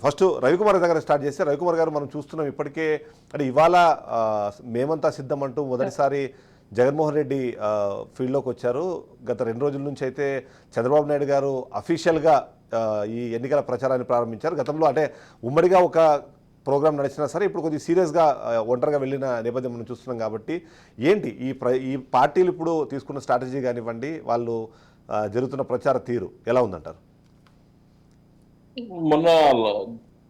First Ravikumar దగ్గర start చేస్తే, రవికుమార్ గారు మనం చూస్తున్నాం ఇప్పటికే, అంటే ఇవాళ మేమంతా సిద్ధం అంటూ మొదటిసారి జగన్మోహన్ రెడ్డి ఫీల్డ్లోకి వచ్చారు. గత 2 రోజుల నుంచి అయితే చంద్రబాబు నాయుడు గారు అఫీషియల్గా ఈ ఎన్నికల ప్రచారాన్ని ప్రారంభించారు. గతంలో అంటే ఉమ్మడిగా ఒక ప్రోగ్రామ్ నడిచినా సరే ఇప్పుడు కొద్దిగా సీరియస్గా ఒంటరిగా వెళ్ళిన నేపథ్యం మనం చూస్తున్నాం. కాబట్టి ఏంటి ఈ పార్టీలు ఇప్పుడు తీసుకున్న స్ట్రాటజీ కానివ్వండి, వాళ్ళు జరుగుతున్న ప్రచార తీరు ఎలా ఉందంటారు? మొన్న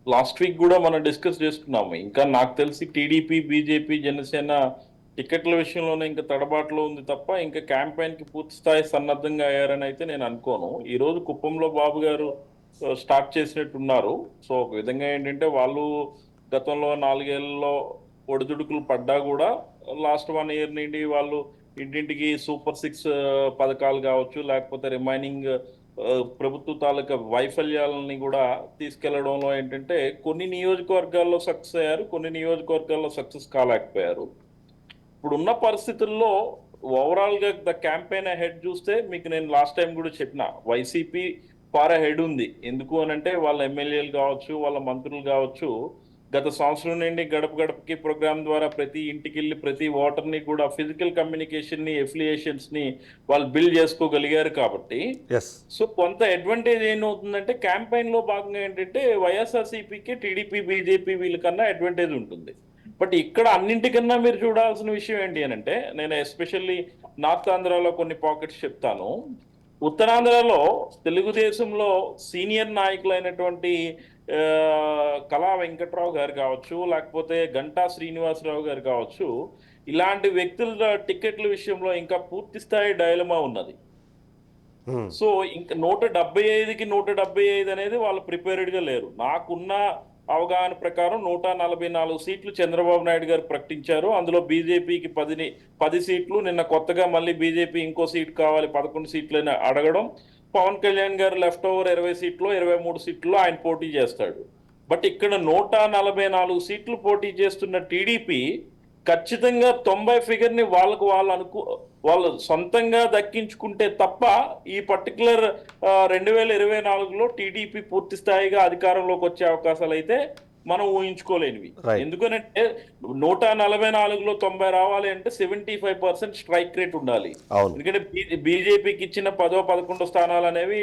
లాస్ట్ వీక్ కూడా మనం డిస్కస్ చేసుకున్నాము. ఇంకా నాకు తెలిసి టీడీపీ, బీజేపీ, జనసేన టికెట్ల విషయంలోనే ఇంకా తడబాటులో ఉంది తప్ప ఇంకా క్యాంపెయిన్ కి పూర్తి స్థాయి సన్నద్ధంగా అయ్యారని అయితే నేను అనుకోను. ఈ రోజు కుప్పంలో బాబు గారు స్టార్ట్ చేసినట్టున్నారు. సో ఒక విధంగా ఏంటంటే వాళ్ళు గతంలో 4 ఏళ్లలో ఒడిదుడుకులు పడ్డా కూడా లాస్ట్ 1 ఇయర్ నుండి వాళ్ళు ఇంటింటికి సూపర్ 6 పథకాలు కావచ్చు, లేకపోతే రిమైనింగ్ ప్రభుత్వ తాలూకా వైఫల్యాలని కూడా తీసుకెళ్లడంలో ఏంటంటే కొన్ని నియోజకవర్గాల్లో సక్సెస్ అయ్యారు, కొన్ని నియోజకవర్గాల్లో సక్సెస్ కాలేకపోయారు. ఇప్పుడున్న పరిస్థితుల్లో ఓవరాల్ గా ద క్యాంపెయిన్ హెడ్ చూస్తే మీకు నేను లాస్ట్ టైం కూడా చెప్పిన వైసీపీ ఫార్ హెడ్ ఉంది. ఎందుకు అనంటే వాళ్ళ ఎమ్మెల్యేలు కావచ్చు, వాళ్ళ మంత్రులు కావచ్చు, గత సంవత్సరం నుండి గడప గడపకి ప్రోగ్రామ్ ద్వారా ప్రతి ఇంటికి వెళ్ళి ప్రతి ఓటర్ని కూడా ఫిజికల్ కమ్యూనికేషన్ ని, ఎఫిలియేషన్స్ ని వాళ్ళు బిల్డ్ చేసుకోగలిగారు. కాబట్టి సో కొంత అడ్వాంటేజ్ ఏమవుతుందంటే క్యాంపెయిన్ లో భాగంగా ఏంటంటే వైఎస్ఆర్సీపీకి టీడీపీ, బీజేపీ వీళ్ళకన్నా అడ్వాంటేజ్ ఉంటుంది. బట్ ఇక్కడ అన్నింటికన్నా మీరు చూడాల్సిన విషయం ఏంటి అని అంటే, నేను ఎస్పెషల్లీ నార్త్ ఆంధ్రాలో కొన్ని పాకెట్స్ చెప్తాను. ఉత్తరాంధ్రలో తెలుగుదేశంలో సీనియర్ నాయకులైనటువంటి కళా వెంకట్రావు గారు కావచ్చు, లేకపోతే గంటా శ్రీనివాసరావు గారు కావచ్చు, ఇలాంటి వ్యక్తుల టికెట్ల విషయంలో ఇంకా పూర్తి స్థాయి డైలమా ఉన్నది. సో ఇంకా 175కి 175 అనేది వాళ్ళు ప్రిపేర్డ్ గా లేరు. నాకున్న అవగాహన ప్రకారం 144 సీట్లు చంద్రబాబు నాయుడు గారు ప్రకటించారు. అందులో బీజేపీకి 10 సీట్లు, నిన్న కొత్తగా మళ్ళీ బీజేపీ ఇంకో సీట్ కావాలి 11 సీట్లని అడగడం. పవన్ కళ్యాణ్ గారు లెఫ్ట్ ఓవర్ 20 సీట్లు, 23 సీట్లు ఆయన పోటీ చేస్తాడు. బట్ ఇక్కడ 144 సీట్లు పోటీ చేస్తున్న టీడీపీ ఖచ్చితంగా 90 ఫిగర్ ని వాళ్ళు సొంతంగా దక్కించుకుంటే తప్ప ఈ పర్టికులర్ 2024లో టీడీపీ పూర్తి స్థాయిగా అధికారంలోకి వచ్చే అవకాశాలు అయితే మనం ఊహించుకోలేనివి. ఎందుకంటే 144లో 90 రావాలి అంటే 75% స్ట్రైక్ రేట్ ఉండాలి. ఎందుకంటే బీజేపీకి ఇచ్చిన 10-11 స్థానాలు అనేవి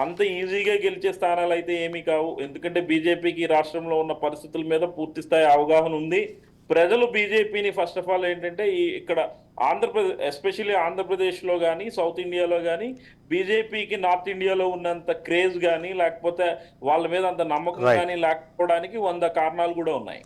అంత ఈజీగా గెలిచే స్థానాలు అయితే ఏమీ కావు. ఎందుకంటే బీజేపీకి రాష్ట్రంలో ఉన్న పరిస్థితుల మీద పూర్తి స్థాయి అవగాహన ఉంది. ప్రజలు బీజేపీని ఫస్ట్ ఆఫ్ ఆల్ ఏంటంటే ఇక్కడ ఆంధ్రప్రదేశ్, ఎస్పెషల్లీ ఆంధ్రప్రదేశ్లో కానీ సౌత్ ఇండియాలో కానీ బీజేపీకి నార్త్ ఇండియాలో ఉన్నంత క్రేజ్ కానీ లేకపోతే వాళ్ళ మీద అంత నమ్మకం కానీ లేకపోవడానికి 100 కారణాలు కూడా ఉన్నాయి.